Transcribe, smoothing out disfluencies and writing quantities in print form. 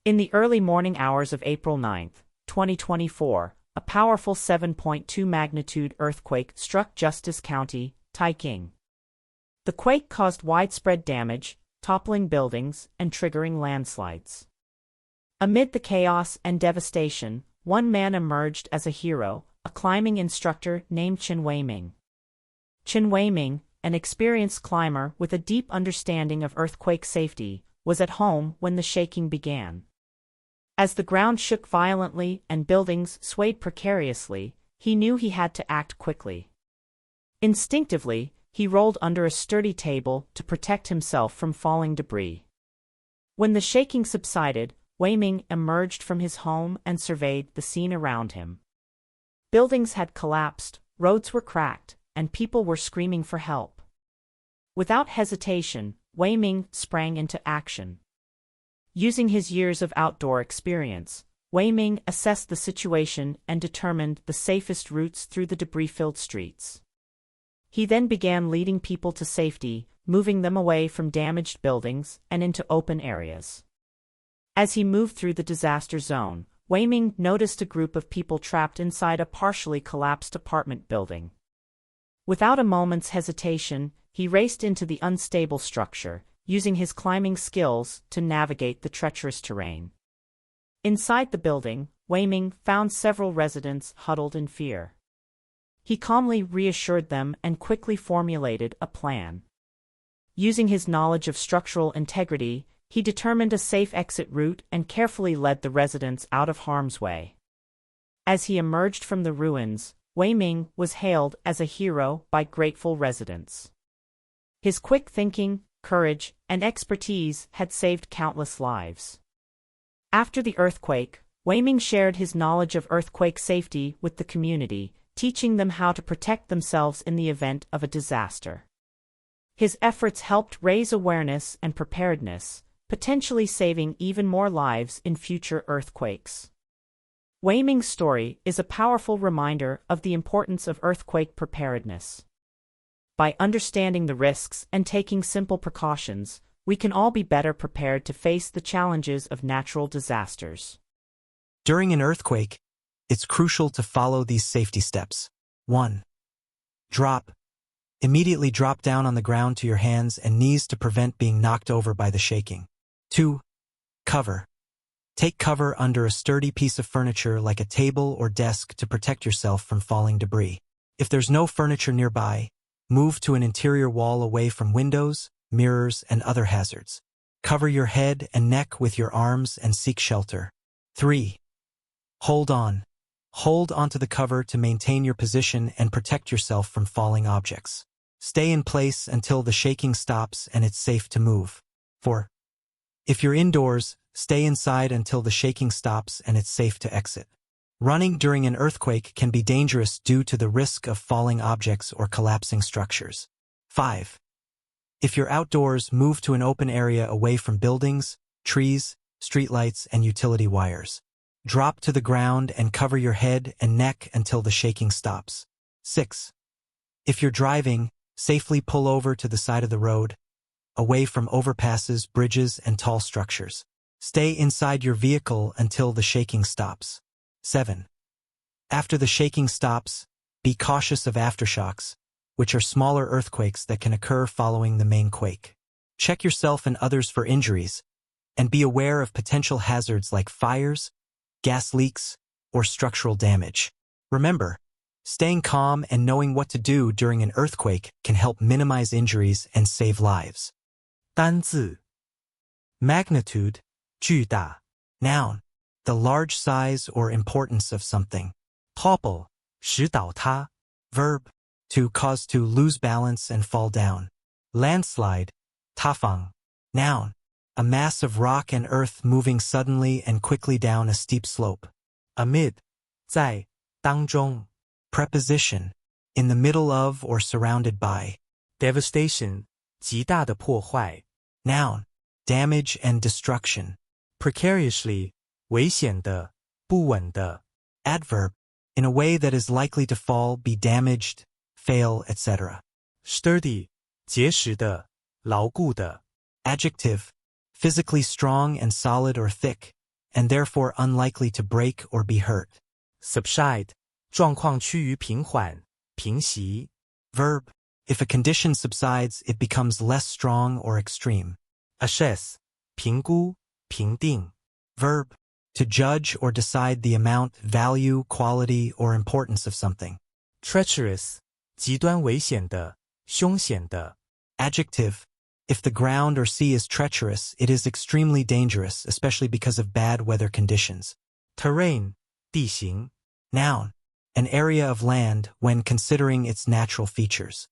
In the early morning hours of April 9, 2024, a powerful 7.2 magnitude earthquake struck Justice County, Taiking. The quake caused widespread damage, toppling buildings and triggering landslides. Amid the chaos and devastation, one man emerged as a hero, a climbing instructor named Chen Weiming. Chen Weiming, an experienced climber with a deep understanding of earthquake safety, was at home when the shaking began. As the ground shook violently and buildings swayed precariously, he knew he had to act quickly. Instinctively, he rolled under a sturdy table to protect himself from falling debris. When the shaking subsided, Weiming emerged from his home and surveyed the scene around him. Buildings had collapsed, roads were cracked, and people were screaming for help. Without hesitation, Weiming sprang into action. Using his years of outdoor experience, Weiming assessed the situation and determined the safest routes through the debris-filled streets. He then began leading people to safety, moving them away from damaged buildings and into open areas. As he moved through the disaster zone, Weiming noticed a group of people trapped inside a partially collapsed apartment building. Without a moment's hesitation, he raced into the unstable structure, using his climbing skills to navigate the treacherous terrain. Inside the building, Weiming found several residents huddled in fear. He calmly reassured them and quickly formulated a plan. Using his knowledge of structural integrity, he determined a safe exit route and carefully led the residents out of harm's way. As he emerged from the ruins, Weiming was hailed as a hero by grateful residents. His quick thinking, courage, and expertise had saved countless lives. After the earthquake, Weiming shared his knowledge of earthquake safety with the community, teaching them how to protect themselves in the event of a disaster. His efforts helped raise awareness and preparedness, potentially saving even more lives in future earthquakes. Weiming's story is a powerful reminder of the importance of earthquake preparedness. By understanding the risks and taking simple precautions, we can all be better prepared to face the challenges of natural disasters. During an earthquake, it's crucial to follow these safety steps. 1. Drop. Immediately drop down on the ground to your hands and knees to prevent being knocked over by the shaking. 2. Cover. Take cover under a sturdy piece of furniture like a table or desk to protect yourself from falling debris. If there's no furniture nearby, move to an interior wall away from windows, mirrors, and other hazards. Cover your head and neck with your arms and seek shelter. 3. Hold on. Hold onto the cover to maintain your position and protect yourself from falling objects. Stay in place until the shaking stops and it's safe to move. 4. If you're indoors, stay inside until the shaking stops and it's safe to exit. Running during an earthquake can be dangerous due to the risk of falling objects or collapsing structures. 5. If you're outdoors, move to an open area away from buildings, trees, streetlights, and utility wires. Drop to the ground and cover your head and neck until the shaking stops. 6. If you're driving, safely pull over to the side of the road, away from overpasses, bridges, and tall structures. Stay inside your vehicle until the shaking stops. 7. After the shaking stops, be cautious of aftershocks, which are smaller earthquakes that can occur following the main quake. Check yourself and others for injuries, and be aware of potential hazards like fires, gas leaks, or structural damage. Remember, staying calm and knowing what to do during an earthquake can help minimize injuries and save lives. 单字 Magnitude 巨大 Noun the large size or importance of something. Topple 使倒塌 Verb to cause to lose balance and fall down. Landslide 塌方 Noun a mass of rock and earth moving suddenly and quickly down a steep slope. Amid 在当中 Preposition in the middle of or surrounded by. Devastation 极大的破坏 Noun damage and destruction. Precariously 危险的不稳的 Adverb in a way that is likely to fall, be damaged, fail, etc. Sturdy 结实的牢固的 Adjective physically strong and solid or thick, and therefore unlikely to break or be hurt. Subside, 状况趋于平缓，平息。Verb, if a condition subsides, it becomes less strong or extreme. Assess, 评估，评定。Verb, to judge or decide the amount, value, quality, or importance of something. Treacherous, 极端危险的，凶险的。Adjective, if the ground or sea is treacherous, it is extremely dangerous, especially because of bad weather conditions. Terrain, 地形。Noun, an area of land when considering its natural features.